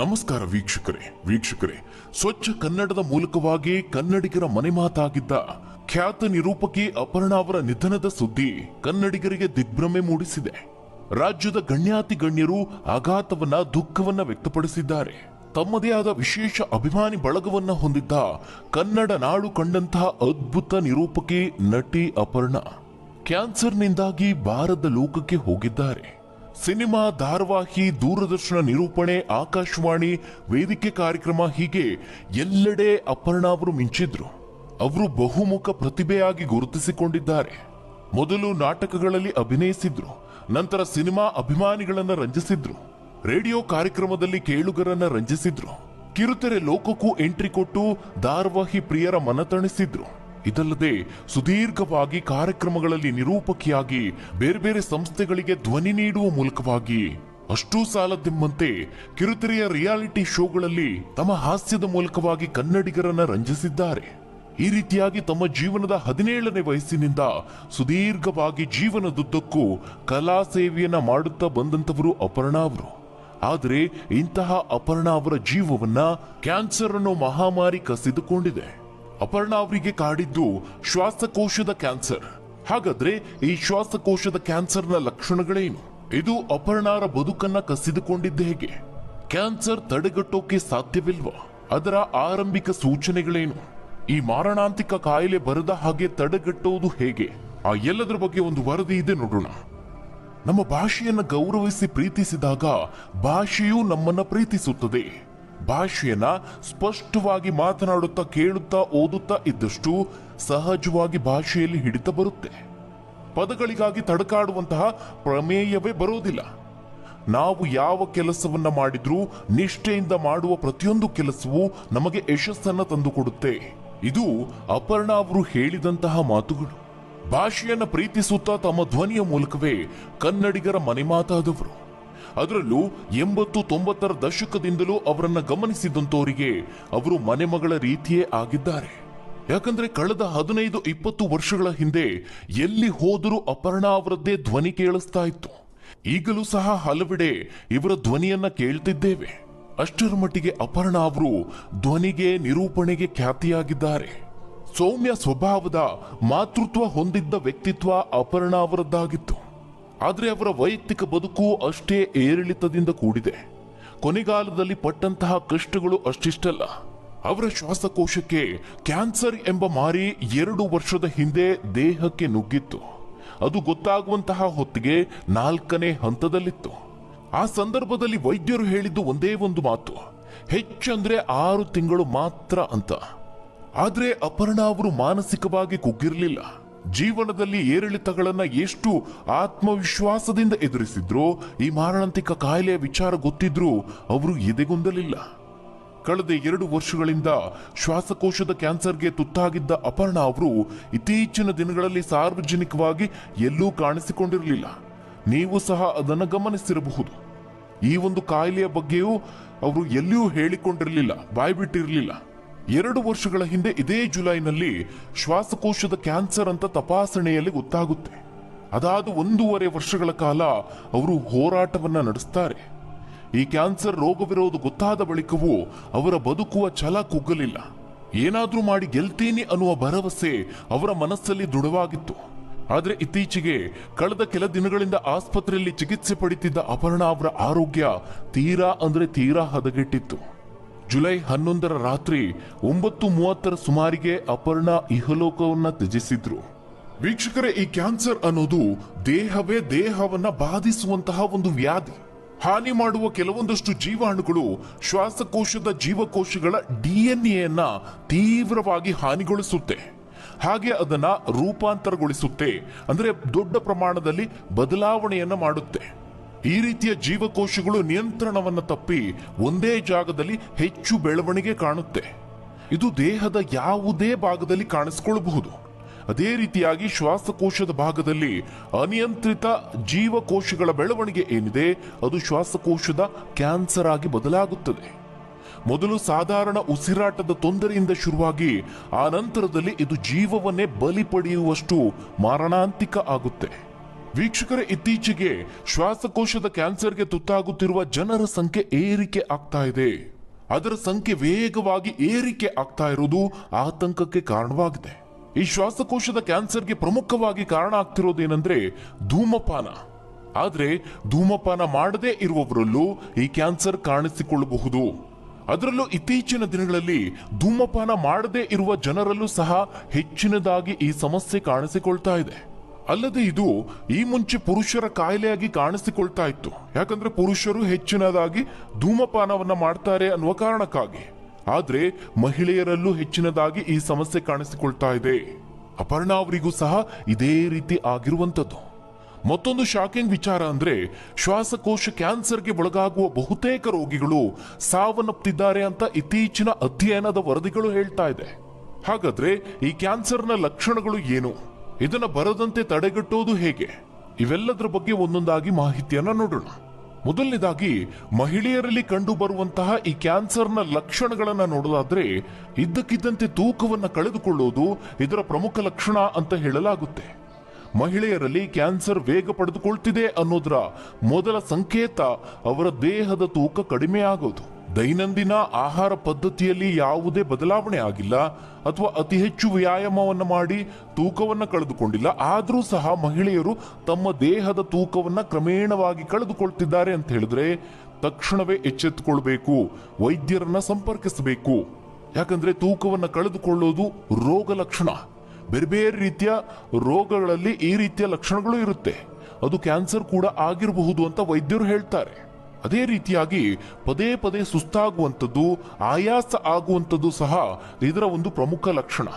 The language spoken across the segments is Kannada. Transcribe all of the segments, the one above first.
ನಮಸ್ಕಾರ ವೀಕ್ಷಕರೇ ಸ್ವಚ್ಛ ಕನ್ನಡದ ಮೂಲಕವಾಗಿ ಕನ್ನಡಿಗರ ಮನೆ ಮಾತಾಗಿದ್ದ ಖ್ಯಾತ ನಿರೂಪಕಿ ಅಪರ್ಣಾ ಅವರ ನಿಧನದ ಸುದ್ದಿ ಕನ್ನಡಿಗರಿಗೆ ದಿಗ್ಭ್ರಮೆ ಮೂಡಿಸಿದೆ. ರಾಜ್ಯದ ಗಣ್ಯಾತಿ ಗಣ್ಯರು ಆಘಾತವನ್ನ ದುಃಖವನ್ನ ವ್ಯಕ್ತಪಡಿಸಿದ್ದಾರೆ. ತಮ್ಮದೇ ಆದ ವಿಶೇಷ ಅಭಿಮಾನಿ ಬಳಗವನ್ನ ಹೊಂದಿದ್ದ ಕನ್ನಡ ನಾಡು ಕಂಡಂತಹ ಅದ್ಭುತ ನಿರೂಪಕಿ ನಟಿ ಅಪರ್ಣಾ ಕ್ಯಾನ್ಸರ್ನಿಂದಾಗಿ ಬಾರದ ಲೋಕಕ್ಕೆ ಹೋಗಿದ್ದಾರೆ. ಸಿನಿಮಾ, ಧಾರಾವಾಹಿ, ದೂರದರ್ಶನ ನಿರೂಪಣೆ, ಆಕಾಶವಾಣಿ, ವೇದಿಕೆ ಕಾರ್ಯಕ್ರಮ ಹೀಗೆ ಎಲ್ಲೆಡೆ ಅಪರ್ಣಾ ಅವರು ಮಿಂಚಿದ್ರು. ಅವರು ಬಹುಮುಖ ಪ್ರತಿಭೆಯಾಗಿ ಗುರುತಿಸಿಕೊಂಡಿದ್ದಾರೆ. ಮೊದಲು ನಾಟಕಗಳಲ್ಲಿ ಅಭಿನಯಿಸಿದ್ರು, ನಂತರ ಸಿನಿಮಾ ಅಭಿಮಾನಿಗಳನ್ನ ರಂಜಿಸಿದ್ರು, ರೇಡಿಯೋ ಕಾರ್ಯಕ್ರಮದಲ್ಲಿ ಕೇಳುಗರನ್ನ ರಂಜಿಸಿದ್ರು, ಕಿರುತೆರೆ ಲೋಕಕ್ಕೂ ಎಂಟ್ರಿ ಕೊಟ್ಟು ಧಾರಾವಾಹಿ ಪ್ರಿಯರ ಮನತಣಿಸಿದ್ರು. ಇದಲ್ಲದೆ ಸುದೀರ್ಘವಾಗಿ ಕಾರ್ಯಕ್ರಮಗಳಲ್ಲಿ ನಿರೂಪಕಿಯಾಗಿ ಬೇರೆ ಬೇರೆ ಸಂಸ್ಥೆಗಳಿಗೆ ಧ್ವನಿ ನೀಡುವ ಮೂಲಕವಾಗಿ ಅಷ್ಟೂ ಸಾಲದೆಂಬಂತೆ ಕಿರುತೆರೆಯ ರಿಯಾಲಿಟಿ ಶೋಗಳಲ್ಲಿ ತಮ್ಮ ಹಾಸ್ಯದ ಮೂಲಕವಾಗಿ ಕನ್ನಡಿಗರನ್ನ ರಂಜಿಸಿದ್ದಾರೆ. ಈ ರೀತಿಯಾಗಿ ತಮ್ಮ ಜೀವನದ 17ನೇ ವಯಸ್ಸಿನಿಂದ ಸುದೀರ್ಘವಾಗಿ ಜೀವನದುದ್ದಕ್ಕೂ ಕಲಾ ಸೇವೆಯನ್ನ ಮಾಡುತ್ತಾ ಬಂದಂತವರು ಅಪರ್ಣಾ ಅವರು. ಆದರೆ ಇಂತಹ ಅಪರ್ಣಾ ಅವರ ಜೀವವನ್ನ ಕ್ಯಾನ್ಸರ್ ಅನ್ನೋ ಮಹಾಮಾರಿ ಕಸಿದುಕೊಂಡಿದೆ. ಅಪರ್ಣಾ ಅವರಿಗೆ ಕಾಡಿದ್ದು ಶ್ವಾಸಕೋಶದ ಕ್ಯಾನ್ಸರ್. ಹಾಗಾದ್ರೆ ಈ ಶ್ವಾಸಕೋಶದ ಕ್ಯಾನ್ಸರ್ನ ಲಕ್ಷಣಗಳೇನು? ಇದು ಅಪರ್ಣಾರ ಬದುಕನ್ನ ಕಸಿದುಕೊಂಡಿದ್ದೆ ಹೇಗೆ? ಕ್ಯಾನ್ಸರ್ ತಡೆಗಟ್ಟೋಕೆ ಸಾಧ್ಯವಿಲ್ವಾ? ಅದರ ಆರಂಭಿಕ ಸೂಚನೆಗಳೇನು? ಈ ಮಾರಣಾಂತಿಕ ಕಾಯಿಲೆ ಬರದ ಹಾಗೆ ತಡೆಗಟ್ಟುವುದು ಹೇಗೆ? ಆ ಎಲ್ಲದರ ಬಗ್ಗೆ ಒಂದು ವರದಿ ಇದೆ, ನೋಡೋಣ. ನಮ್ಮ ಭಾಷೆಯನ್ನ ಗೌರವಿಸಿ ಪ್ರೀತಿಸಿದಾಗ ಭಾಷೆಯು ನಮ್ಮನ್ನ ಪ್ರೀತಿಸುತ್ತದೆ. ಭಾಷೆಯನ್ನ ಸ್ಪಷ್ಟವಾಗಿ ಮಾತನಾಡುತ್ತಾ, ಕೇಳುತ್ತಾ, ಓದುತ್ತಾ ಇದ್ದಷ್ಟು ಸಹಜವಾಗಿ ಭಾಷೆಯಲ್ಲಿ ಹಿಡಿತ ಬರುತ್ತೆ. ಪದಗಳಿಗಾಗಿ ತಡಕಾಡುವಂತಹ ಪ್ರಮೇಯವೇ ಬರೋದಿಲ್ಲ. ನಾವು ಯಾವ ಕೆಲಸವನ್ನ ಮಾಡಿದ್ರೂ ನಿಷ್ಠೆಯಿಂದ ಮಾಡುವ ಪ್ರತಿಯೊಂದು ಕೆಲಸವೂ ನಮಗೆ ಯಶಸ್ಸನ್ನ ತಂದುಕೊಡುತ್ತೆ. ಇದು ಅಪರ್ಣಾ ಅವರು ಹೇಳಿದಂತಹ ಮಾತುಗಳು. ಭಾಷೆಯನ್ನ ಪ್ರೀತಿಸುತ್ತಾ ತಮ್ಮ ಧ್ವನಿಯ ಮೂಲಕವೇ ಕನ್ನಡಿಗರ ಮನೆ ಮಾತಾದವರು. ಅದರಲ್ಲೂ 80-90ರ ದಶಕದಿಂದಲೂ ಅವರನ್ನ ಗಮನಿಸಿದಂತವರಿಗೆ ಅವರು ಮನೆಮಗಳ ರೀತಿಯೇ ಆಗಿದ್ದಾರೆ. ಯಾಕಂದ್ರೆ ಕಳೆದ 15-20 ವರ್ಷಗಳ ಹಿಂದೆ ಎಲ್ಲಿ ಹೋದರೂ ಅಪರ್ಣಾ ಅವರದ್ದೇ ಧ್ವನಿ ಕೇಳಿಸ್ತಾ ಇತ್ತು. ಈಗಲೂ ಸಹ ಹಲವೆಡೆ ಇವರ ಧ್ವನಿಯನ್ನ ಕೇಳ್ತಿದ್ದೇವೆ. ಅಷ್ಟರ ಮಟ್ಟಿಗೆ ಅಪರ್ಣಾ ಅವರು ಧ್ವನಿಗೆ, ನಿರೂಪಣೆಗೆ ಖ್ಯಾತಿಯಾಗಿದ್ದಾರೆ. ಸೌಮ್ಯ ಸ್ವಭಾವದ, ಮಾತೃತ್ವ ಹೊಂದಿದ್ದ ವ್ಯಕ್ತಿತ್ವ ಅಪರ್ಣಾ ಅವರದ್ದಾಗಿತ್ತು. ಆದರೆ ಅವರ ವೈಯಕ್ತಿಕ ಬದುಕು ಅಷ್ಟೇ ಏರಿಳಿತದಿಂದ ಕೂಡಿದೆ. ಕೊನೆಗಾಲದಲ್ಲಿ ಪಟ್ಟಂತಹ ಕಷ್ಟಗಳು ಅಷ್ಟಿಷ್ಟಲ್ಲ. ಅವರ ಶ್ವಾಸಕೋಶಕ್ಕೆ ಕ್ಯಾನ್ಸರ್ ಎಂಬ ಮಾರಿ 2 ವರ್ಷದ ಹಿಂದೆ ದೇಹಕ್ಕೆ ನುಗ್ಗಿತ್ತು. ಅದು ಗೊತ್ತಾಗುವಂತಹ ಹೊತ್ತಿಗೆ 4ನೇ ಹಂತದಲ್ಲಿತ್ತು. ಆ ಸಂದರ್ಭದಲ್ಲಿ ವೈದ್ಯರು ಹೇಳಿದ್ದು ಒಂದೇ ಒಂದು ಮಾತು, ಹೆಚ್ಚಂದ್ರೆ 6 ತಿಂಗಳು ಮಾತ್ರ ಅಂತ. ಆದ್ರೆ ಅಪರ್ಣಾ ಅವರು ಮಾನಸಿಕವಾಗಿ ಕುಗ್ಗಿರಲಿಲ್ಲ. ಜೀವನದಲ್ಲಿ ಏರಿಳಿತಗಳನ್ನ ಎಷ್ಟು ಆತ್ಮವಿಶ್ವಾಸದಿಂದ ಎದುರಿಸಿದ್ರೋ ಈ ಮಾರಣಾಂತಿಕ ಕಾಯಿಲೆಯ ವಿಚಾರ ಗೊತ್ತಿದ್ರೂ ಅವರು ಎದೆಗೊಂದಲಿಲ್ಲ. ಕಳೆದ 2 ವರ್ಷಗಳಿಂದ ಶ್ವಾಸಕೋಶದ ಕ್ಯಾನ್ಸರ್ಗೆ ತುತ್ತಾಗಿದ್ದ ಅಪರ್ಣಾ ಅವರು ಇತ್ತೀಚಿನ ದಿನಗಳಲ್ಲಿ ಸಾರ್ವಜನಿಕವಾಗಿ ಎಲ್ಲೂ ಕಾಣಿಸಿಕೊಂಡಿರಲಿಲ್ಲ. ನೀವು ಸಹ ಅದನ್ನು ಗಮನಿಸಿರಬಹುದು. ಈ ಒಂದು ಕಾಯಿಲೆಯ ಬಗ್ಗೆಯೂ ಅವರು ಎಲ್ಲಿಯೂ ಹೇಳಿಕೊಂಡಿರಲಿಲ್ಲ, ಬಾಯ್ಬಿಟ್ಟಿರಲಿಲ್ಲ. 2 ವರ್ಷಗಳ ಹಿಂದೆ ಇದೇ ಜುಲೈನಲ್ಲಿ ಶ್ವಾಸಕೋಶದ ಕ್ಯಾನ್ಸರ್ ಅಂತ ತಪಾಸಣೆಯಲ್ಲಿ ಗೊತ್ತಾಗುತ್ತೆ. ಅದಾದ 1.5 ವರ್ಷಗಳ ಕಾಲ ಅವರು ಹೋರಾಟವನ್ನ ನಡೆಸ್ತಾರೆ. ಈ ಕ್ಯಾನ್ಸರ್ ರೋಗವಿರೋದು ಗೊತ್ತಾದ ಬಳಿಕವೂ ಅವರ ಬದುಕುವ ಛಲ ಕುಗ್ಗಲಿಲ್ಲ. ಏನಾದ್ರೂ ಮಾಡಿ ಗೆಲ್ತೀನಿ ಅನ್ನುವ ಭರವಸೆ ಅವರ ಮನಸ್ಸಲ್ಲಿ ದೃಢವಾಗಿತ್ತು. ಆದ್ರೆ ಇತ್ತೀಚೆಗೆ ಕಳೆದ ಕೆಲ ದಿನಗಳಿಂದ ಆಸ್ಪತ್ರೆಯಲ್ಲಿ ಚಿಕಿತ್ಸೆ ಪಡಿತಿದ್ದ ಅಪರ್ಣಾ ಅವರ ಆರೋಗ್ಯ ತೀರಾ ಹದಗೆಟ್ಟಿತ್ತು. ಜುಲೈ 11ರ ರಾತ್ರಿ 9:30ರ ಸುಮಾರಿಗೆ ಅಪರ್ಣಾ ಇಹಲೋಕವನ್ನ ತ್ಯಜಿಸಿದ್ರು. ವೀಕ್ಷಕರೇ, ಈ ಕ್ಯಾನ್ಸರ್ ಅನ್ನೋದು ದೇಹವನ್ನ ಬಾಧಿಸುವಂತಹ ಒಂದು ವ್ಯಾಧಿ. ಹಾನಿ ಮಾಡುವ ಕೆಲವೊಂದಷ್ಟು ಜೀವಾಣುಗಳು ಶ್ವಾಸಕೋಶದ ಜೀವಕೋಶಗಳ DNA ತೀವ್ರವಾಗಿ ಹಾನಿಗೊಳಿಸುತ್ತೆ. ಹಾಗೆ ಅದನ್ನ ರೂಪಾಂತರಗೊಳಿಸುತ್ತೆ, ಅಂದ್ರೆ ದೊಡ್ಡ ಪ್ರಮಾಣದಲ್ಲಿ ಬದಲಾವಣೆಯನ್ನ ಮಾಡುತ್ತೆ. ಈ ರೀತಿಯ ಜೀವಕೋಶಗಳು ನಿಯಂತ್ರಣವನ್ನು ತಪ್ಪಿ ಒಂದೇ ಜಾಗದಲ್ಲಿ ಹೆಚ್ಚು ಬೆಳವಣಿಗೆ ಕಾಣುತ್ತೆ. ಇದು ದೇಹದ ಯಾವುದೇ ಭಾಗದಲ್ಲಿ ಕಾಣಿಸಿಕೊಳ್ಳಬಹುದು. ಅದೇ ರೀತಿಯಾಗಿ ಶ್ವಾಸಕೋಶದ ಭಾಗದಲ್ಲಿ ಅನಿಯಂತ್ರಿತ ಜೀವಕೋಶಗಳ ಬೆಳವಣಿಗೆ ಏನಿದೆ ಅದು ಶ್ವಾಸಕೋಶದ ಕ್ಯಾನ್ಸರ್ ಆಗಿ ಬದಲಾಗುತ್ತದೆ. ಮೊದಲು ಸಾಧಾರಣ ಉಸಿರಾಟದ ತೊಂದರೆಯಿಂದ ಶುರುವಾಗಿ ಆ ನಂತರದಲ್ಲಿ ಇದು ಜೀವವನ್ನೇ ಬಲಿ ಪಡೆಯುವಷ್ಟು ಮಾರಣಾಂತಿಕ ಆಗುತ್ತೆ. ವೀಕ್ಷಕರೇ, ಇತ್ತೀಚೆಗೆ ಶ್ವಾಸಕೋಶದ ಕ್ಯಾನ್ಸರ್ಗೆ ತುತ್ತಾಗುತ್ತಿರುವ ಜನರ ಸಂಖ್ಯೆ ಏರಿಕೆ ಆಗ್ತಾ ಇದೆ. ಅದರ ಸಂಖ್ಯೆ ವೇಗವಾಗಿ ಏರಿಕೆ ಆಗ್ತಾ ಇರುವುದು ಆತಂಕಕ್ಕೆ ಕಾರಣವಾಗಿದೆ. ಈ ಶ್ವಾಸಕೋಶದ ಕ್ಯಾನ್ಸರ್ಗೆ ಪ್ರಮುಖವಾಗಿ ಕಾರಣ ಆಗ್ತಿರೋದೇನೆಂದ್ರೆ ಧೂಮಪಾನ. ಆದ್ರೆ ಧೂಮಪಾನ ಮಾಡದೇ ಇರುವವರಲ್ಲೂ ಈ ಕ್ಯಾನ್ಸರ್ ಕಾಣಿಸಿಕೊಳ್ಳಬಹುದು. ಅದರಲ್ಲೂ ಇತ್ತೀಚಿನ ದಿನಗಳಲ್ಲಿ ಧೂಮಪಾನ ಮಾಡದೇ ಇರುವ ಜನರಲ್ಲೂ ಸಹ ಹೆಚ್ಚಿನದಾಗಿ ಈ ಸಮಸ್ಯೆ ಕಾಣಿಸಿಕೊಳ್ತಾ ಇದೆ. ಅಲ್ಲದೆ ಇದು ಈ ಮುಂಚೆ ಪುರುಷರ ಕಾಯಿಲೆಯಾಗಿ ಕಾಣಿಸಿಕೊಳ್ತಾ ಇತ್ತು. ಯಾಕಂದ್ರೆ ಪುರುಷರು ಹೆಚ್ಚಿನದಾಗಿ ಧೂಮಪಾನವನ್ನ ಮಾಡ್ತಾರೆ ಅನ್ನುವ ಕಾರಣಕ್ಕಾಗಿ. ಆದ್ರೆ ಮಹಿಳೆಯರಲ್ಲೂ ಹೆಚ್ಚಿನದಾಗಿ ಈ ಸಮಸ್ಯೆ ಕಾಣಿಸಿಕೊಳ್ತಾ ಇದೆ. ಅಪರ್ಣಾ ಅವರಿಗೂ ಸಹ ಇದೇ ರೀತಿ ಆಗಿರುವಂತದ್ದು. ಮತ್ತೊಂದು ಶಾಕಿಂಗ್ ವಿಚಾರ ಅಂದ್ರೆ ಶ್ವಾಸಕೋಶ ಕ್ಯಾನ್ಸರ್ಗೆ ಒಳಗಾಗುವ ಬಹುತೇಕ ರೋಗಿಗಳು ಸಾವನ್ನಪ್ಪಿದ್ದಾರೆ ಅಂತ ಇತ್ತೀಚಿನ ಅಧ್ಯಯನದ ವರದಿಗಳು ಹೇಳ್ತಾ ಇದೆ. ಹಾಗಾದ್ರೆ ಈ ಕ್ಯಾನ್ಸರ್ನ ಲಕ್ಷಣಗಳು ಏನು, ಇದನ್ನ ಬರದಂತೆ ತಡೆಗಟ್ಟೋದು ಹೇಗೆ, ಇವೆಲ್ಲದರ ಬಗ್ಗೆ ಒಂದೊಂದಾಗಿ ಮಾಹಿತಿಯನ್ನ ನೋಡೋಣ. ಮೊದಲನೇದಾಗಿ ಮಹಿಳೆಯರಲ್ಲಿ ಕಂಡು ಬರುವಂತಹ ಈ ಕ್ಯಾನ್ಸರ್ನ ಲಕ್ಷಣಗಳನ್ನ ನೋಡೋದಾದ್ರೆ ಇದ್ದಕ್ಕಿದ್ದಂತೆ ತೂಕವನ್ನ ಕಳೆದುಕೊಳ್ಳೋದು ಇದರ ಪ್ರಮುಖ ಲಕ್ಷಣ ಅಂತ ಹೇಳಲಾಗುತ್ತೆ. ಮಹಿಳೆಯರಲ್ಲಿ ಕ್ಯಾನ್ಸರ್ ವೇಗ ಪಡೆದುಕೊಳ್ತಿದೆ ಅನ್ನೋದರ ಮೊದಲ ಸಂಕೇತ ಅವರ ದೇಹದ ತೂಕ ಕಡಿಮೆ ಆಗೋದು. ದೈನಂದಿನ ಆಹಾರ ಪದ್ಧತಿಯಲ್ಲಿ ಯಾವುದೇ ಬದಲಾವಣೆ ಆಗಿಲ್ಲ ಅಥವಾ ಅತಿ ಹೆಚ್ಚು ವ್ಯಾಯಾಮವನ್ನ ಮಾಡಿ ತೂಕವನ್ನ ಕಳೆದುಕೊಂಡಿಲ್ಲ, ಆದ್ರೂ ಸಹ ಮಹಿಳೆಯರು ತಮ್ಮ ದೇಹದ ತೂಕವನ್ನ ಕ್ರಮೇಣವಾಗಿ ಕಳೆದುಕೊಳ್ತಿದ್ದಾರೆ ಅಂತ ಹೇಳಿದ್ರೆ ತಕ್ಷಣವೇ ಎಚ್ಚೆತ್ತುಕೊಳ್ಬೇಕು, ವೈದ್ಯರನ್ನ ಸಂಪರ್ಕಿಸಬೇಕು. ಯಾಕಂದ್ರೆ ತೂಕವನ್ನ ಕಳೆದುಕೊಳ್ಳೋದು ರೋಗ ಲಕ್ಷಣ. ಬೇರೆ ಬೇರೆ ರೀತಿಯ ರೋಗಗಳಲ್ಲಿ ಈ ರೀತಿಯ ಲಕ್ಷಣಗಳು ಇರುತ್ತೆ. ಅದು ಕ್ಯಾನ್ಸರ್ ಕೂಡ ಆಗಿರಬಹುದು ಅಂತ ವೈದ್ಯರು ಹೇಳ್ತಾರೆ. ಅದೇ ರೀತಿಯಾಗಿ ಪದೇ ಪದೇ ಸುಸ್ತಾಗುವಂಥದ್ದು, ಆಯಾಸ ಆಗುವಂಥದ್ದು ಸಹ ಇದರ ಒಂದು ಪ್ರಮುಖ ಲಕ್ಷಣ.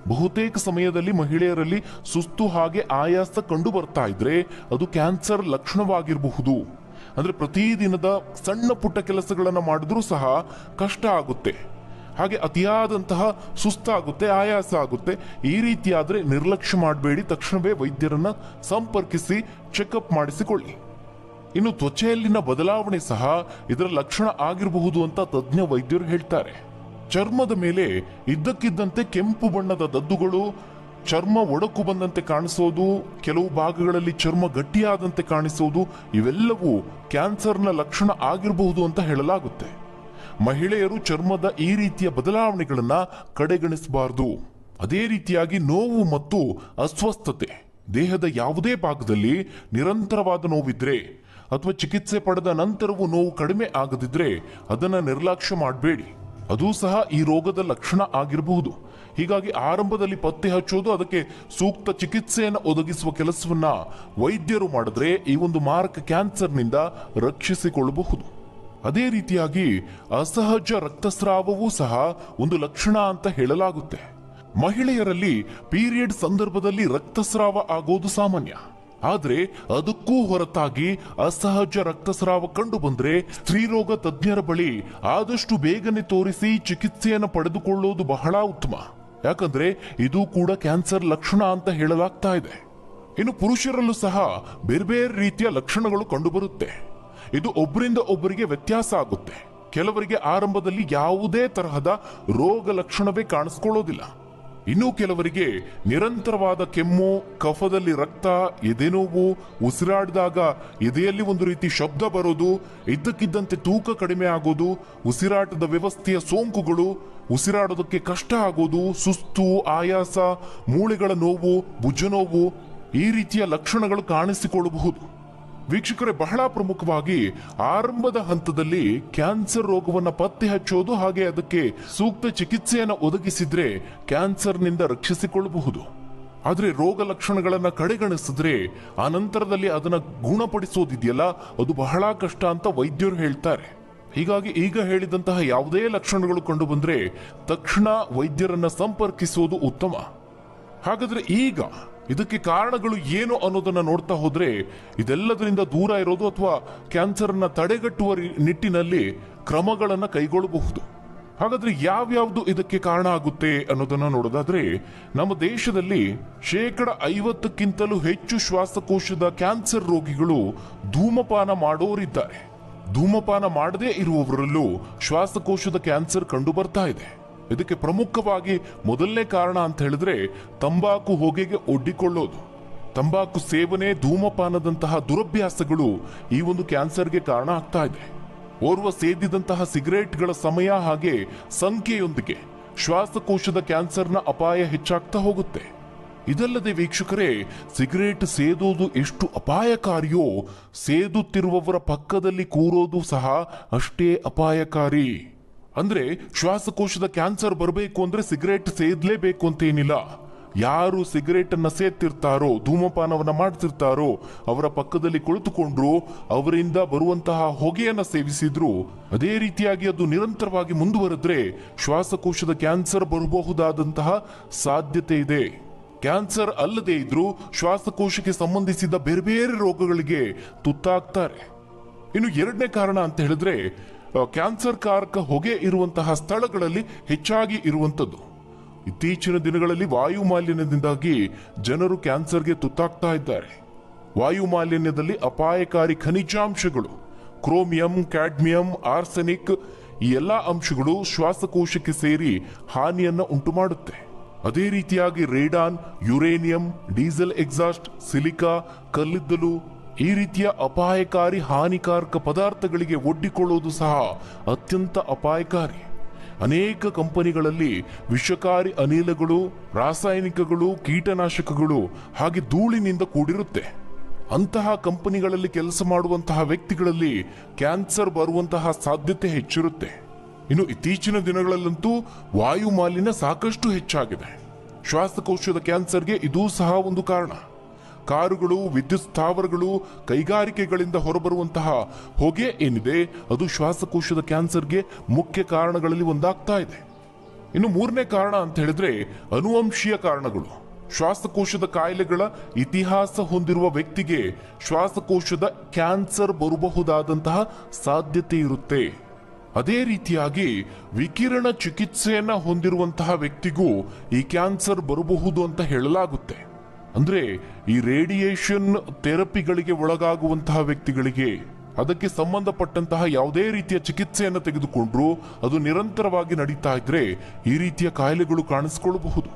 ಬಹುತೇಕ ಸಮಯದಲ್ಲಿ ಮಹಿಳೆಯರಲ್ಲಿ ಸುಸ್ತು ಹಾಗೆ ಆಯಾಸ ಕಂಡು ಬರ್ತಾ ಇದ್ರೆ ಅದು ಕ್ಯಾನ್ಸರ್ ಲಕ್ಷಣವಾಗಿರಬಹುದು. ಅಂದ್ರೆ ಪ್ರತಿದಿನದ ಸಣ್ಣ ಪುಟ್ಟ ಕೆಲಸಗಳನ್ನ ಮಾಡಿದ್ರೂ ಸಹ ಕಷ್ಟ ಆಗುತ್ತೆ, ಹಾಗೆ ಅತಿಯಾದಂತಹ ಸುಸ್ತಾಗುತ್ತೆ, ಆಯಾಸ ಆಗುತ್ತೆ. ಈ ರೀತಿಯಾದ್ರೆ ನಿರ್ಲಕ್ಷ್ಯ ಮಾಡಬೇಡಿ, ತಕ್ಷಣವೇ ವೈದ್ಯರನ್ನ ಸಂಪರ್ಕಿಸಿ ಚೆಕಪ್ ಮಾಡಿಸಿಕೊಳ್ಳಿ. ಇನ್ನು ತ್ವಚೆಯಲ್ಲಿನ ಬದಲಾವಣೆ ಸಹ ಇದರ ಲಕ್ಷಣ ಆಗಿರಬಹುದು ಅಂತ ತಜ್ಞ ವೈದ್ಯರು ಹೇಳ್ತಾರೆ. ಚರ್ಮದ ಮೇಲೆ ಇದ್ದಕ್ಕಿದ್ದಂತೆ ಕೆಂಪು ಬಣ್ಣದ ದದ್ದುಗಳು, ಚರ್ಮ ಒಡಕು ಬಂದಂತೆ ಕಾಣಿಸೋದು, ಕೆಲವು ಭಾಗಗಳಲ್ಲಿ ಚರ್ಮ ಗಟ್ಟಿಯಾದಂತೆ ಕಾಣಿಸೋದು, ಇವೆಲ್ಲವೂ ಕ್ಯಾನ್ಸರ್ನ ಲಕ್ಷಣ ಆಗಿರಬಹುದು ಅಂತ ಹೇಳಲಾಗುತ್ತೆ. ಮಹಿಳೆಯರು ಚರ್ಮದ ಈ ರೀತಿಯ ಬದಲಾವಣೆಗಳನ್ನ ಕಡೆಗಣಿಸಬಾರದು. ಅದೇ ರೀತಿಯಾಗಿ ನೋವು ಮತ್ತು ಅಸ್ವಸ್ಥತೆ, ದೇಹದ ಯಾವುದೇ ಭಾಗದಲ್ಲಿ ನಿರಂತರವಾದ ನೋವಿದ್ರೆ ಅಥವಾ ಚಿಕಿತ್ಸೆ ಪಡೆದ ನಂತರವೂ ನೋವು ಕಡಿಮೆ ಆಗದಿದ್ರೆ ಅದನ್ನ ನಿರ್ಲಕ್ಷ್ಯ ಮಾಡಬೇಡಿ. ಅದು ಸಹ ಈ ರೋಗದ ಲಕ್ಷಣ ಆಗಿರಬಹುದು. ಹೀಗಾಗಿ ಆರಂಭದಲ್ಲಿ ಪತ್ತೆ ಹಚ್ಚೋದು, ಅದಕ್ಕೆ ಸೂಕ್ತ ಚಿಕಿತ್ಸೆಯನ್ನು ಒದಗಿಸುವ ಕೆಲಸವನ್ನ ವೈದ್ಯರು ಮಾಡಿದ್ರೆ ಈ ಒಂದು ಮಾರಕ ಕ್ಯಾನ್ಸರ್ನಿಂದ ರಕ್ಷಿಸಿಕೊಳ್ಳಬಹುದು. ಅದೇ ರೀತಿಯಾಗಿ ಅಸಹಜ ರಕ್ತಸ್ರಾವವೂ ಸಹ ಒಂದು ಲಕ್ಷಣ ಅಂತ ಹೇಳಲಾಗುತ್ತೆ. ಮಹಿಳೆಯರಲ್ಲಿ ಪೀರಿಯಡ್ ಸಂದರ್ಭದಲ್ಲಿ ರಕ್ತಸ್ರಾವ ಆಗೋದು ಸಾಮಾನ್ಯ. ಆದ್ರೆ ಅದಕ್ಕೂ ಹೊರತಾಗಿ ಅಸಹಜ ರಕ್ತಸ್ರಾವ ಕಂಡು ಬಂದ್ರೆ ಸ್ತ್ರೀರೋಗ ತಜ್ಞರ ಬಳಿ ಆದಷ್ಟು ಬೇಗನೆ ತೋರಿಸಿ ಚಿಕಿತ್ಸೆಯನ್ನು ಪಡೆದುಕೊಳ್ಳೋದು ಬಹಳ ಉತ್ತಮ. ಯಾಕಂದ್ರೆ ಇದು ಕೂಡ ಕ್ಯಾನ್ಸರ್ ಲಕ್ಷಣ ಅಂತ ಹೇಳಲಾಗ್ತಾ ಇದೆ. ಇನ್ನು ಪುರುಷರಲ್ಲೂ ಸಹ ಬೇರೆ ಬೇರೆ ರೀತಿಯ ಲಕ್ಷಣಗಳು ಕಂಡುಬರುತ್ತೆ. ಇದು ಒಬ್ಬರಿಂದ ಒಬ್ಬರಿಗೆ ವ್ಯತ್ಯಾಸ ಆಗುತ್ತೆ. ಕೆಲವರಿಗೆ ಆರಂಭದಲ್ಲಿ ಯಾವುದೇ ತರಹದ ರೋಗ ಲಕ್ಷಣವೇ ಕಾಣಿಸ್ಕೊಳ್ಳೋದಿಲ್ಲ. ಇನ್ನು ಕೆಲವರಿಗೆ ನಿರಂತರವಾದ ಕೆಮ್ಮು, ಕಫದಲ್ಲಿ ರಕ್ತ, ಎದೆನೋವು, ಉಸಿರಾಡಿದಾಗ ಎದೆಯಲ್ಲಿ ಒಂದು ರೀತಿ ಶಬ್ದ ಬರೋದು, ಇದ್ದಕ್ಕಿದ್ದಂತೆ ತೂಕ ಕಡಿಮೆ ಆಗೋದು, ಉಸಿರಾಟದ ವ್ಯವಸ್ಥೆಯ ಸೋಂಕುಗಳು, ಉಸಿರಾಡೋದಕ್ಕೆ ಕಷ್ಟ ಆಗೋದು, ಸುಸ್ತು, ಆಯಾಸ, ಮೂಳೆಗಳ ನೋವು, ಭುಜ ನೋವು, ಈ ರೀತಿಯ ಲಕ್ಷಣಗಳು ಕಾಣಿಸಿಕೊಳ್ಳಬಹುದು. ವೀಕ್ಷಕರೇ, ಬಹಳ ಪ್ರಮುಖವಾಗಿ ಆರಂಭದ ಹಂತದಲ್ಲಿ ಕ್ಯಾನ್ಸರ್ ರೋಗವನ್ನು ಪತ್ತೆ ಹಚ್ಚೋದು, ಹಾಗೆ ಅದಕ್ಕೆ ಸೂಕ್ತ ಚಿಕಿತ್ಸೆಯನ್ನು ಒದಗಿಸಿದ್ರೆ ಕ್ಯಾನ್ಸರ್ನಿಂದ ರಕ್ಷಿಸಿಕೊಳ್ಳಬಹುದು. ಆದ್ರೆ ರೋಗ ಲಕ್ಷಣಗಳನ್ನ ಕಡೆಗಣಿಸಿದ್ರೆ ಆ ನಂತರದಲ್ಲಿ ಅದನ್ನ ಗುಣಪಡಿಸೋದಿದೆಯಲ್ಲ, ಅದು ಬಹಳ ಕಷ್ಟ ಅಂತ ವೈದ್ಯರು ಹೇಳ್ತಾರೆ. ಹೀಗಾಗಿ ಈಗ ಹೇಳಿದಂತಹ ಯಾವುದೇ ಲಕ್ಷಣಗಳು ಕಂಡು ಬಂದ್ರೆ ತಕ್ಷಣ ವೈದ್ಯರನ್ನ ಸಂಪರ್ಕಿಸುವುದು ಉತ್ತಮ. ಹಾಗಾದ್ರೆ ಈಗ ಇದಕ್ಕೆ ಕಾರಣಗಳು ಏನು ಅನ್ನೋದನ್ನ ನೋಡ್ತಾ ಹೋದ್ರೆ ಇದೆಲ್ಲದರಿಂದ ದೂರ ಇರೋದು ಅಥವಾ ಕ್ಯಾನ್ಸರ್ನ ತಡೆಗಟ್ಟುವ ನಿಟ್ಟಿನಲ್ಲಿ ಕ್ರಮಗಳನ್ನ ಕೈಗೊಳ್ಳಬಹುದು. ಹಾಗಾದ್ರೆ ಯಾವ್ಯಾವ್ದು ಇದಕ್ಕೆ ಕಾರಣ ಆಗುತ್ತೆ ಅನ್ನೋದನ್ನ ನೋಡೋದಾದ್ರೆ, ನಮ್ಮ ದೇಶದಲ್ಲಿ 50%ಕ್ಕಿಂತಲೂ ಹೆಚ್ಚು ಶ್ವಾಸಕೋಶದ ಕ್ಯಾನ್ಸರ್ ರೋಗಿಗಳು ಧೂಮಪಾನ ಮಾಡೋರಿದ್ದಾರೆ. ಧೂಮಪಾನ ಮಾಡದೇ ಇರುವವರಲ್ಲೂ ಶ್ವಾಸಕೋಶದ ಕ್ಯಾನ್ಸರ್ ಕಂಡು ಬರ್ತಾ ಇದೆ. ಇದಕ್ಕೆ ಪ್ರಮುಖವಾಗಿ ಮೊದಲನೇ ಕಾರಣ ಅಂತ ಹೇಳಿದ್ರೆ ತಂಬಾಕು ಹೊಗೆಗೆ ಒಡ್ಡಿಕೊಳ್ಳೋದು. ತಂಬಾಕು ಸೇವನೆ, ಧೂಮಪಾನದಂತಹ ದುರಭ್ಯಾಸಗಳು ಈ ಒಂದು ಕ್ಯಾನ್ಸರ್ಗೆ ಕಾರಣ ಆಗ್ತಾ ಇದೆ. ಓರ್ವ ಸೇದಿದಂತಹ ಸಿಗರೇಟ್ಗಳ ಸಮಯ ಹಾಗೆ ಸಂಖ್ಯೆಯೊಂದಿಗೆ ಶ್ವಾಸಕೋಶದ ಕ್ಯಾನ್ಸರ್ನ ಅಪಾಯ ಹೆಚ್ಚಾಗ್ತಾ ಹೋಗುತ್ತೆ. ಇದಲ್ಲದೆ ವೀಕ್ಷಕರೇ, ಸಿಗರೇಟ್ ಸೇದೋದು ಎಷ್ಟು ಅಪಾಯಕಾರಿಯೋ ಸೇದುತ್ತಿರುವವರ ಪಕ್ಕದಲ್ಲಿ ಕೂರೋದು ಸಹ ಅಷ್ಟೇ ಅಪಾಯಕಾರಿ. ಅಂದ್ರೆ ಶ್ವಾಸಕೋಶದ ಕ್ಯಾನ್ಸರ್ ಬರಬೇಕು ಅಂದ್ರೆ ಸಿಗರೇಟ್ ಸೇದಲೇಬೇಕು ಅಂತ ಏನಿಲ್ಲ. ಯಾರು ಸಿಗರೇಟ್ ಅನ್ನ ಸೇದ್ತಿರ್ತಾರೋ, ಧೂಮಪಾನವನ್ನ ಮಾಡ್ತಿರ್ತಾರೋ, ಅವರ ಪಕ್ಕದಲ್ಲಿ ಕುಳಿತುಕೊಂಡ್ರು ಅವರಿಂದ ಬರುವಂತಹ ಹೊಗೆಯನ್ನ ಸೇವಿಸಿದ್ರು, ಅದೇ ರೀತಿಯಾಗಿ ಅದು ನಿರಂತರವಾಗಿ ಮುಂದುವರೆದ್ರೆ ಶ್ವಾಸಕೋಶದ ಕ್ಯಾನ್ಸರ್ ಬರಬಹುದಾದಂತಹ ಸಾಧ್ಯತೆ ಇದೆ. ಕ್ಯಾನ್ಸರ್ ಅಲ್ಲದೆ ಇದ್ರೂ ಶ್ವಾಸಕೋಶಕ್ಕೆ ಸಂಬಂಧಿಸಿದ ಬೇರೆ ಬೇರೆ ರೋಗಗಳಿಗೆ ತುತ್ತಾಗ್ತಾರೆ. ಇನ್ನು ಎರಡನೇ ಕಾರಣ ಅಂತ ಹೇಳಿದ್ರೆ, ಕ್ಯಾನ್ಸರ್ ಕಾರಕ ಹೊಗೆ ಇರುವಂತಹ ಸ್ಥಳಗಳಲ್ಲಿ ಹೆಚ್ಚಾಗಿ ಇರುವಂಥದ್ದು. ಇತ್ತೀಚಿನ ದಿನಗಳಲ್ಲಿ ವಾಯು ಮಾಲಿನ್ಯದಿಂದಾಗಿ ಜನರು ಕ್ಯಾನ್ಸರ್ಗೆ ತುತ್ತಾಗ್ತಾ ಇದ್ದಾರೆ. ವಾಯು ಮಾಲಿನ್ಯದಲ್ಲಿ ಅಪಾಯಕಾರಿ ಖನಿಜಾಂಶಗಳು ಕ್ರೋಮಿಯಂ, ಕ್ಯಾಡ್ಮಿಯಂ, ಆರ್ಸೆನಿಕ್ ಈ ಎಲ್ಲಾ ಅಂಶಗಳು ಶ್ವಾಸಕೋಶಕ್ಕೆ ಸೇರಿ ಹಾನಿಯನ್ನ ಉಂಟು ಮಾಡುತ್ತೆ. ಅದೇ ರೀತಿಯಾಗಿ radon, uranium, diesel exhaust, silica, ಕಲ್ಲಿದ್ದಲು ಈ ರೀತಿಯ ಅಪಾಯಕಾರಿ ಹಾನಿಕಾರಕ ಪದಾರ್ಥಗಳಿಗೆ ಒಡ್ಡಿಕೊಳ್ಳುವುದು ಸಹ ಅತ್ಯಂತ ಅಪಾಯಕಾರಿ. ಅನೇಕ ಕಂಪನಿಗಳಲ್ಲಿ ವಿಷಕಾರಿ ಅನಿಲಗಳು, ರಾಸಾಯನಿಕಗಳು, ಕೀಟನಾಶಕಗಳು ಹಾಗೆ ಧೂಳಿನಿಂದ ಕೂಡಿರುತ್ತೆ. ಅಂತಹ ಕಂಪನಿಗಳಲ್ಲಿ ಕೆಲಸ ಮಾಡುವಂತಹ ವ್ಯಕ್ತಿಗಳಲ್ಲಿ ಕ್ಯಾನ್ಸರ್ ಬರುವಂತಹ ಸಾಧ್ಯತೆ ಹೆಚ್ಚಿರುತ್ತೆ. ಇನ್ನು ಇತ್ತೀಚಿನ ದಿನಗಳಲ್ಲಂತೂ ವಾಯು ಮಾಲಿನ್ಯ ಸಾಕಷ್ಟು ಹೆಚ್ಚಾಗಿದೆ. ಶ್ವಾಸಕೋಶದ ಕ್ಯಾನ್ಸರ್ಗೆ ಇದೂ ಸಹ ಒಂದು ಕಾರಣ. ಕಾರುಗಳು, ವಿದ್ಯುತ್ ಸ್ಥಾವರಗಳು, ಕೈಗಾರಿಕೆಗಳಿಂದ ಹೊರಬರುವಂತಹ ಹೊಗೆ ಏನಿದೆ ಅದು ಶ್ವಾಸಕೋಶದ ಕ್ಯಾನ್ಸರ್ಗೆ ಮುಖ್ಯ ಕಾರಣಗಳಲ್ಲಿ ಒಂದಾಗ್ತಾ ಇದೆ. ಇನ್ನು ಮೂರನೇ ಕಾರಣ ಅಂತ ಹೇಳಿದ್ರೆ ಅನುವಂಶೀಯ ಕಾರಣಗಳು. ಶ್ವಾಸಕೋಶದ ಕಾಯಿಲೆಗಳ ಇತಿಹಾಸ ಹೊಂದಿರುವ ವ್ಯಕ್ತಿಗೆ ಶ್ವಾಸಕೋಶದ ಕ್ಯಾನ್ಸರ್ ಬರಬಹುದಾದಂತಹ ಸಾಧ್ಯತೆ ಇರುತ್ತೆ. ಅದೇ ರೀತಿಯಾಗಿ ವಿಕಿರಣ ಚಿಕಿತ್ಸೆಯನ್ನ ಹೊಂದಿರುವಂತಹ ವ್ಯಕ್ತಿಗೂ ಈ ಕ್ಯಾನ್ಸರ್ ಬರಬಹುದು ಅಂತ ಹೇಳಲಾಗುತ್ತೆ. ಅಂದ್ರೆ ಈ ರೇಡಿಯೇಷನ್ ಥೆರಪಿಗಳಿಗೆ ಒಳಗಾಗುವಂತಹ ವ್ಯಕ್ತಿಗಳಿಗೆ, ಅದಕ್ಕೆ ಸಂಬಂಧಪಟ್ಟಂತಹ ಯಾವುದೇ ರೀತಿಯ ಚಿಕಿತ್ಸೆಯನ್ನು ತೆಗೆದುಕೊಂಡ್ರು ಅದು ನಿರಂತರವಾಗಿ ನಡೀತಾ ಇದ್ರೆ ಈ ರೀತಿಯ ಕಾಯಿಲೆಗಳು ಕಾಣಿಸಿಕೊಳ್ಳಬಹುದು.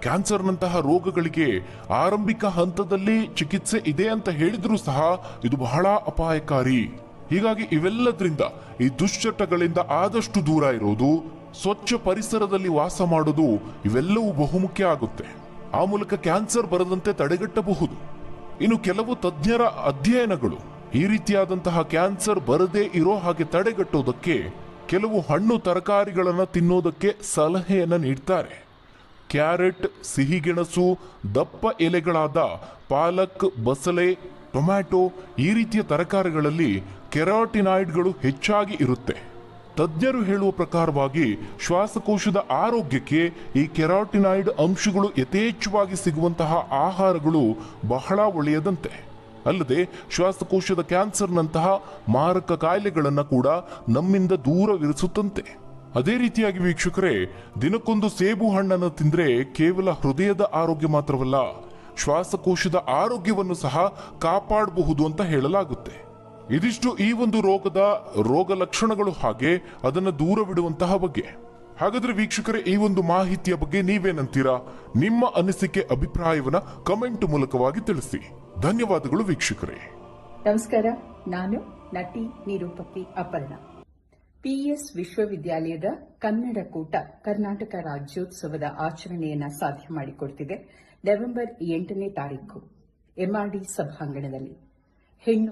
ಕ್ಯಾನ್ಸರ್ನಂತಹ ರೋಗಗಳಿಗೆ ಆರಂಭಿಕ ಹಂತದಲ್ಲಿ ಚಿಕಿತ್ಸೆ ಇದೆ ಅಂತ ಹೇಳಿದ್ರೂ ಸಹ ಇದು ಬಹಳ ಅಪಾಯಕಾರಿ. ಹೀಗಾಗಿ ಇವೆಲ್ಲದರಿಂದ, ಈ ದುಶ್ಚಟಗಳಿಂದ ಆದಷ್ಟು ದೂರ ಇರೋದು, ಸ್ವಚ್ಛ ಪರಿಸರದಲ್ಲಿ ವಾಸ ಮಾಡೋದು ಇವೆಲ್ಲವೂ ಬಹುಮುಖ್ಯ ಆಗುತ್ತೆ. ಆ ಮೂಲಕ ಕ್ಯಾನ್ಸರ್ ಬರದಂತೆ ತಡೆಗಟ್ಟಬಹುದು. ಇನ್ನು ಕೆಲವು ತಜ್ಞರ ಅಧ್ಯಯನಗಳು ಈ ರೀತಿಯಾದಂತಹ ಕ್ಯಾನ್ಸರ್ ಬರದೇ ಇರೋ ಹಾಗೆ ತಡೆಗಟ್ಟೋದಕ್ಕೆ ಕೆಲವು ಹಣ್ಣು ತರಕಾರಿಗಳನ್ನು ತಿನ್ನೋದಕ್ಕೆ ಸಲಹೆಯನ್ನ ನೀಡ್ತಾರೆ. ಕ್ಯಾರೆಟ್, ಸಿಹಿಗೆಣಸು, ದಪ್ಪ ಎಲೆಗಳಾದ ಪಾಲಕ್, ಬಸಳೆ, ಟೊಮ್ಯಾಟೊ ಈ ರೀತಿಯ ತರಕಾರಿಗಳಲ್ಲಿ ಕೆರಾಟಿನಾಯ್ಡ್ಗಳು ಹೆಚ್ಚಾಗಿ ಇರುತ್ತೆ. ತಜ್ಞರು ಹೇಳುವ ಪ್ರಕಾರವಾಗಿ ಶ್ವಾಸಕೋಶದ ಆರೋಗ್ಯಕ್ಕೆ ಈ ಕೆರಾಟಿನಾಯ್ಡ್ ಅಂಶಗಳು ಯಥೇಚ್ಛವಾಗಿ ಸಿಗುವಂತಹ ಆಹಾರಗಳು ಬಹಳ ಒಳ್ಳೆಯದಂತೆ. ಅಲ್ಲದೆ ಶ್ವಾಸಕೋಶದ ಕ್ಯಾನ್ಸರ್ನಂತಹ ಮಾರಕ ಕಾಯಿಲೆಗಳನ್ನು ಕೂಡ ನಮ್ಮಿಂದ ದೂರವಿರಿಸುತ್ತಂತೆ. ಅದೇ ರೀತಿಯಾಗಿ ವೀಕ್ಷಕರೇ, ದಿನಕ್ಕೊಂದು ಸೇಬು ಹಣ್ಣನ್ನು ತಿಂದ್ರೆ ಕೇವಲ ಹೃದಯದ ಆರೋಗ್ಯ ಮಾತ್ರವಲ್ಲ, ಶ್ವಾಸಕೋಶದ ಆರೋಗ್ಯವನ್ನು ಸಹ ಕಾಪಾಡಬಹುದು ಅಂತ ಹೇಳಲಾಗುತ್ತೆ. ಇದಿಷ್ಟು ಈ ಒಂದು ರೋಗ ಲಕ್ಷಣಗಳು ಹಾಗೆ ಅದನ್ನು ದೂರವಿಡುವಂತಹ ಬಗ್ಗೆ. ಹಾಗಾದ್ರೆ ವೀಕ್ಷಕರೇ, ಈ ಒಂದು ಮಾಹಿತಿಯ ಬಗ್ಗೆ ನೀವೇನಂತೀರಾ? ನಿಮ್ಮ ಅನಿಸಿಕೆ, ಅಭಿಪ್ರಾಯವನ್ನ ಕಮೆಂಟ್ ಮೂಲಕವಾಗಿ ತಿಳಿಸಿ. ಧನ್ಯವಾದಗಳು ವೀಕ್ಷಕರೇ. ನಮಸ್ಕಾರ, ನಾನು ನಟಿ ನಿರೂಪಕಿ ಅಪರ್ಣ. ಪಿಎಸ್ ವಿಶ್ವವಿದ್ಯಾಲಯದ ಕನ್ನಡ ಕೂಟ ಕರ್ನಾಟಕ ರಾಜ್ಯೋತ್ಸವದ ಆಚರಣೆಯನ್ನ ಸಾಧ್ಯ ಮಾಡಿಕೊಡ್ತಿದೆ. ನವೆಂಬರ್ 8ನೇ ತಾರೀಕು MRD ಸಭಾಂಗಣದಲ್ಲಿ ಹೆಣ್ಣು